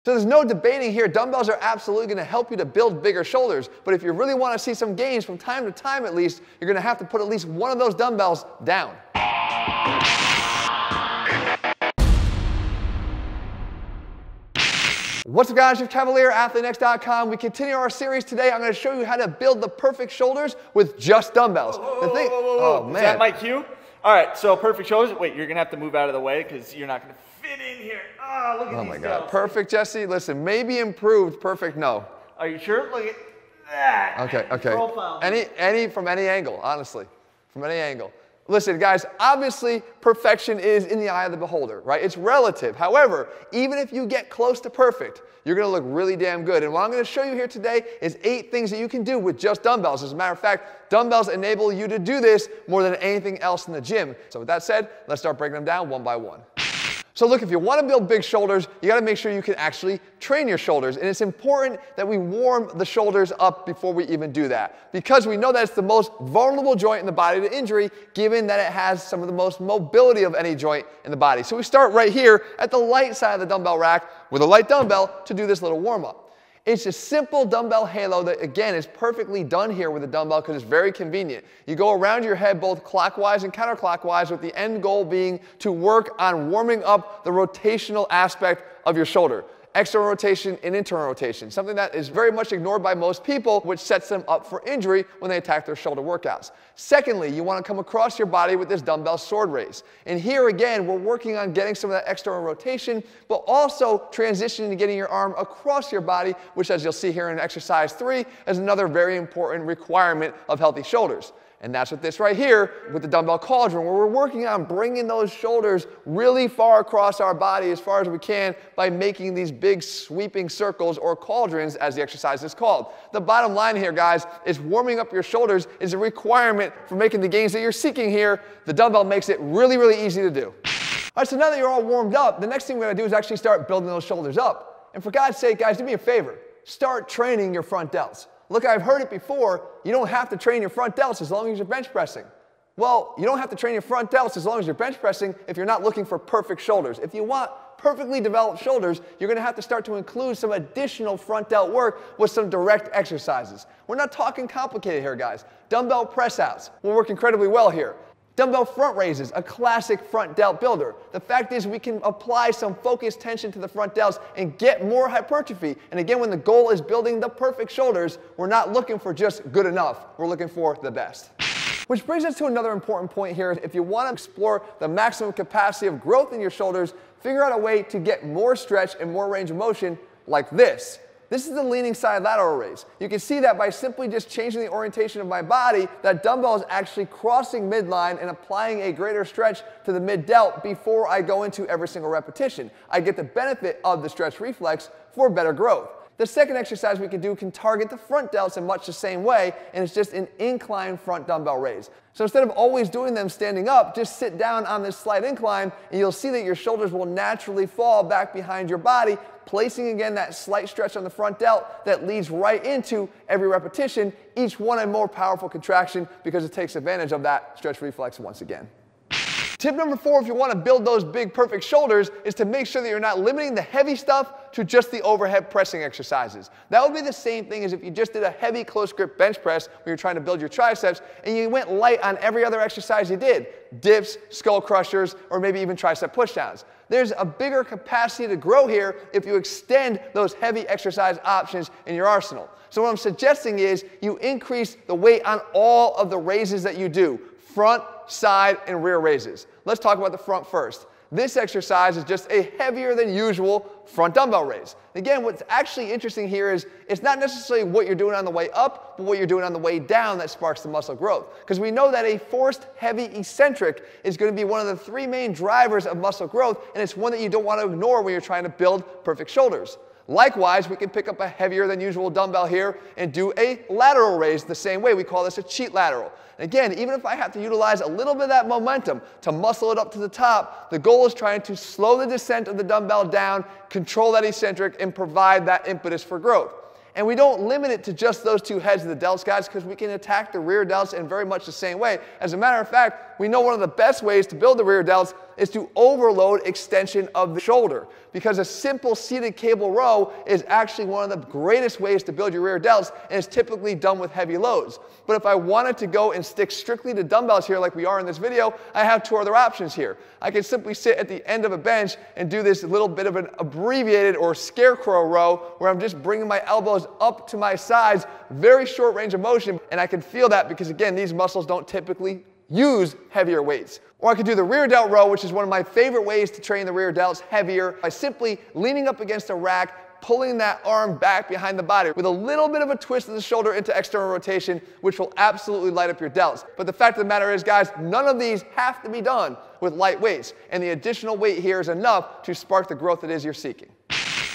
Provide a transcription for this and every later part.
So there's no debating here. Dumbbells are absolutely going to help you to build bigger shoulders. But if you really want to see some gains from time to time at least, you're going to have to put at least one of those dumbbells down. What's up guys, it's Cavalier, ATHLEAN-X.com. We continue our series today. I'm going to show you how to build the perfect shoulders with just dumbbells. Oh man. Is that my cue? All right, so perfect shoulders. Wait, you're going to have to move out of the way because you're not going to fit in here. Oh, look at these. Oh my God. Delts. Perfect, Jesse. Listen, maybe improved, perfect, no. Are you sure? Look at that. Okay. Profile. From any angle, honestly. From any angle. Listen, guys, obviously perfection is in the eye of the beholder, right? It's relative. However, even if you get close to perfect, you're going to look really damn good. And what I'm going to show you here today is 8 things that you can do with just dumbbells. As a matter of fact, dumbbells enable you to do this more than anything else in the gym. So with that said, let's start breaking them down one by one. So look, if you want to build big shoulders, you got to make sure you can actually train your shoulders. And it's important that we warm the shoulders up before we even do that, because we know that it's the most vulnerable joint in the body to injury, given that it has some of the most mobility of any joint in the body. So we start right here at the light side of the dumbbell rack with a light dumbbell to do this little warm-up. It's a simple dumbbell halo that, again, is perfectly done here with a dumbbell because it's very convenient. You go around your head both clockwise and counterclockwise, with the end goal being to work on warming up the rotational aspect of your shoulder. External rotation and internal rotation, something that is very much ignored by most people, which sets them up for injury when they attack their shoulder workouts. Secondly, you want to come across your body with this dumbbell sword raise. And here again, we're working on getting some of that external rotation, but also transitioning to getting your arm across your body, which, as you'll see here in exercise 3, is another very important requirement of healthy shoulders. And that's what this right here with the dumbbell cauldron, where we're working on bringing those shoulders really far across our body as far as we can by making these big sweeping circles, or cauldrons as the exercise is called. The bottom line here, guys, is warming up your shoulders is a requirement for making the gains that you're seeking here. The dumbbell makes it really, really easy to do. All right, so now that you're all warmed up, the next thing we're going to do is actually start building those shoulders up. And for God's sake, guys, do me a favor. Start training your front delts. Look, I've heard it before, you don't have to train your front delts as long as you're bench pressing. Well, you don't have to train your front delts as long as you're bench pressing if you're not looking for perfect shoulders. If you want perfectly developed shoulders, you're going to have to start to include some additional front delt work with some direct exercises. We're not talking complicated here, guys. Dumbbell press outs will work incredibly well here. Dumbbell front raises, a classic front delt builder. The fact is we can apply some focused tension to the front delts and get more hypertrophy. And again, when the goal is building the perfect shoulders, we're not looking for just good enough. We're looking for the best. Which brings us to another important point here. If you want to explore the maximum capacity of growth in your shoulders, figure out a way to get more stretch and more range of motion like this. This is the leaning side lateral raise. You can see that by simply just changing the orientation of my body, that dumbbell is actually crossing midline and applying a greater stretch to the mid delt before I go into every single repetition. I get the benefit of the stretch reflex for better growth. The second exercise we can do can target the front delts in much the same way, and it's just an incline front dumbbell raise. So instead of always doing them standing up, just sit down on this slight incline, and you'll see that your shoulders will naturally fall back behind your body, placing again that slight stretch on the front delt that leads right into every repetition, each one a more powerful contraction because it takes advantage of that stretch reflex once again. Tip number 4, if you want to build those big perfect shoulders, is to make sure that you're not limiting the heavy stuff to just the overhead pressing exercises. That would be the same thing as if you just did a heavy close grip bench press when you're trying to build your triceps and you went light on every other exercise you did. Dips, skull crushers, or maybe even tricep pushdowns. There's a bigger capacity to grow here if you extend those heavy exercise options in your arsenal. So what I'm suggesting is you increase the weight on all of the raises that you do. Front, side, and rear raises. Let's talk about the front first. This exercise is just a heavier than usual front dumbbell raise. Again, what's actually interesting here is it's not necessarily what you're doing on the way up, but what you're doing on the way down that sparks the muscle growth. Because we know that a forced heavy eccentric is going to be one of the 3 main drivers of muscle growth, and it's one that you don't want to ignore when you're trying to build perfect shoulders. Likewise, we can pick up a heavier than usual dumbbell here and do a lateral raise the same way. We call this a cheat lateral. And again, even if I have to utilize a little bit of that momentum to muscle it up to the top, the goal is trying to slow the descent of the dumbbell down, control that eccentric, and provide that impetus for growth. And we don't limit it to just those 2 heads of the delts, guys, because we can attack the rear delts in very much the same way. As a matter of fact, we know one of the best ways to build the rear delts is to overload extension of the shoulder. because a simple seated cable row is actually one of the greatest ways to build your rear delts, and it's typically done with heavy loads. But if I wanted to go and stick strictly to dumbbells here like we are in this video, I have two other options here. I can simply sit at the end of a bench and do this little bit of an abbreviated or scarecrow row where I'm just bringing my elbows up to my sides, very short range of motion, and I can feel that because, again, these muscles don't typically use heavier weights. Or I could do the rear delt row, which is one of my favorite ways to train the rear delts heavier, by simply leaning up against a rack, pulling that arm back behind the body with a little bit of a twist of the shoulder into external rotation, which will absolutely light up your delts. But the fact of the matter is, guys, none of these have to be done with light weights, and the additional weight here is enough to spark the growth that is you're seeking.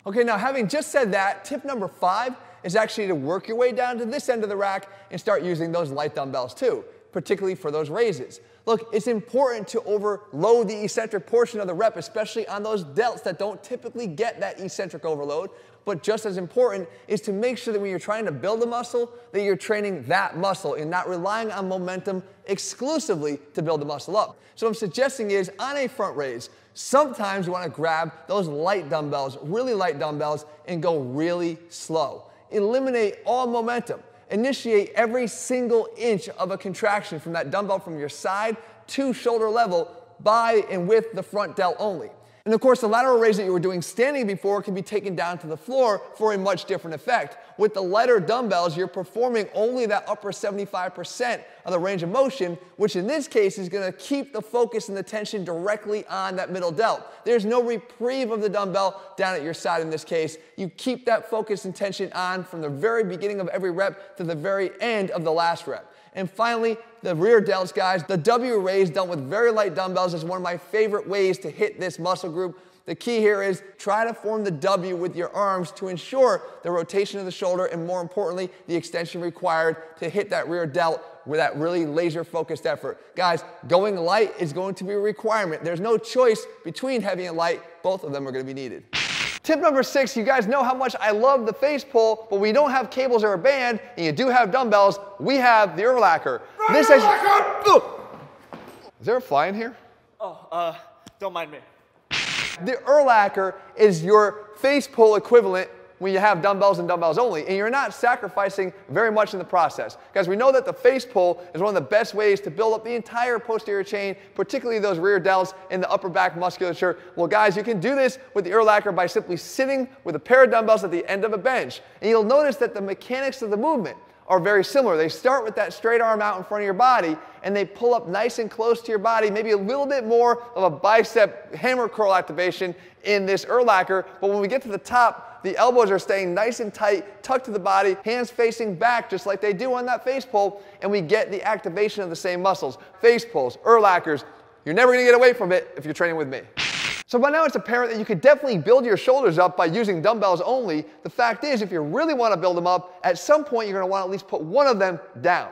Okay, now having just said that, tip number 5 is actually to work your way down to this end of the rack and start using those light dumbbells too, particularly for those raises. Look, it's important to overload the eccentric portion of the rep, especially on those delts that don't typically get that eccentric overload. But just as important is to make sure that when you're trying to build a muscle, that you're training that muscle and not relying on momentum exclusively to build the muscle up. So what I'm suggesting is, on a front raise, sometimes you want to grab those light dumbbells, really light dumbbells, and go really slow. Eliminate all momentum. Initiate every single inch of a contraction from that dumbbell from your side to shoulder level by and with the front delt only. And of course, the lateral raise that you were doing standing before can be taken down to the floor for a much different effect. With the lighter dumbbells, you're performing only that upper 75% of the range of motion, which in this case is going to keep the focus and the tension directly on that middle delt. There's no reprieve of the dumbbell down at your side in this case. You keep that focus and tension on from the very beginning of every rep to the very end of the last rep. And finally, the rear delts, guys. The W raise done with very light dumbbells is one of my favorite ways to hit this muscle group. The key here is try to form the W with your arms to ensure the rotation of the shoulder and, more importantly, the extension required to hit that rear delt with that really laser-focused effort. Guys, going light is going to be a requirement. There's no choice between heavy and light. Both of them are going to be needed. Tip number 6, you guys know how much I love the face pull, but we don't have cables or a band, and you do have dumbbells. We have the Overlacker. This is there a fly in here? Oh, don't mind me. The Overlacker is your face pull equivalent when you have dumbbells and dumbbells only, and you're not sacrificing very much in the process. Guys, we know that the face pull is one of the best ways to build up the entire posterior chain, particularly those rear delts and the upper back musculature. Well, guys, you can do this with the Overlacker by simply sitting with a pair of dumbbells at the end of a bench. And you'll notice that the mechanics of the movement are very similar. They start with that straight arm out in front of your body, and they pull up nice and close to your body, maybe a little bit more of a bicep hammer curl activation in this Overlacker. But when we get to the top, the elbows are staying nice and tight, tucked to the body, hands facing back just like they do on that face pull, and we get the activation of the same muscles. Face pulls, Overlackers, you're never going to get away from it if you're training with me. So by now it's apparent that you could definitely build your shoulders up by using dumbbells only. The fact is, if you really want to build them up, at some point you're going to want to at least put one of them down.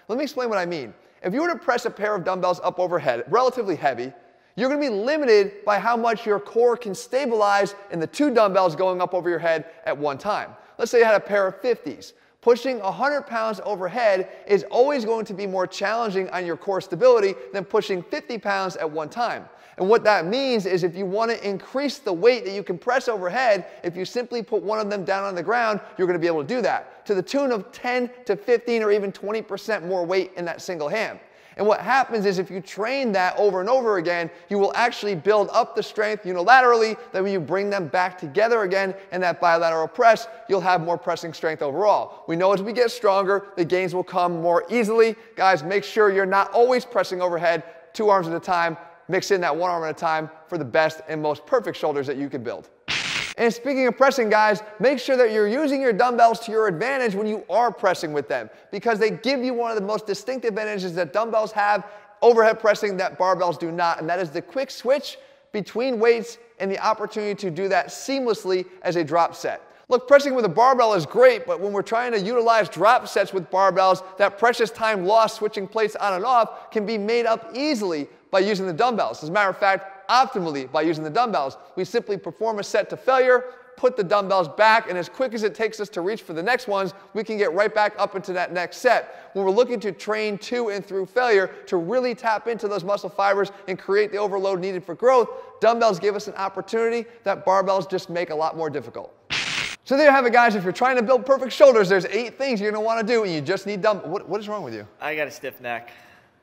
Let me explain what I mean. If you were to press a pair of dumbbells up overhead, relatively heavy, you're going to be limited by how much your core can stabilize in the two dumbbells going up over your head at one time. Let's say you had a pair of 50s. Pushing 100 pounds overhead is always going to be more challenging on your core stability than pushing 50 pounds at one time. And what that means is, if you want to increase the weight that you can press overhead, if you simply put one of them down on the ground, you're going to be able to do that to the tune of 10 to 15 or even 20% more weight in that single hand. And what happens is, if you train that over and over again, you will actually build up the strength unilaterally. That when you bring them back together again in that bilateral press, you'll have more pressing strength overall. We know as we get stronger, the gains will come more easily. Guys, make sure you're not always pressing overhead 2 arms at a time. Mix in that 1 arm at a time for the best and most perfect shoulders that you can build. And speaking of pressing, guys, make sure that you're using your dumbbells to your advantage when you are pressing with them, because they give you one of the most distinctive advantages that dumbbells have overhead pressing that barbells do not, and that is the quick switch between weights and the opportunity to do that seamlessly as a drop set. Look, pressing with a barbell is great, but when we're trying to utilize drop sets with barbells, that precious time lost switching plates on and off can be made up easily by using the dumbbells. As a matter of fact, optimally by using the dumbbells. We simply perform a set to failure, put the dumbbells back, and as quick as it takes us to reach for the next ones, we can get right back up into that next set. When we're looking to train to and through failure to really tap into those muscle fibers and create the overload needed for growth, dumbbells give us an opportunity that barbells just make a lot more difficult. So there you have it, guys. If you're trying to build perfect shoulders, there's 8 things you're going to want to do, and you just need dumbbells. What is wrong with you? I got a stiff neck.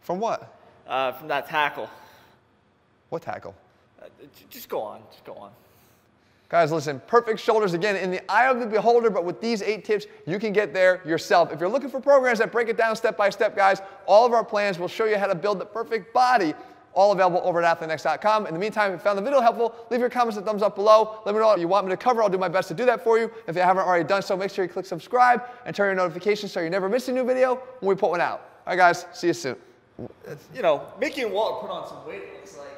From what? From that tackle. What tackle? Just go on. Just go on. Guys, listen, perfect shoulders, again, in the eye of the beholder, but with these 8 tips, you can get there yourself. If you're looking for programs that break it down step by step, guys, all of our plans will show you how to build the perfect body, all available over at ATHLEAN-X.com. In the meantime, if you found the video helpful, leave your comments and thumbs up below. Let me know what you want me to cover. I'll do my best to do that for you. If you haven't already done so, make sure you click subscribe and turn your notifications so you never miss a new video when we put one out. All right, guys, see you soon. You know, Mickey and Walt put on some weight, it looks like.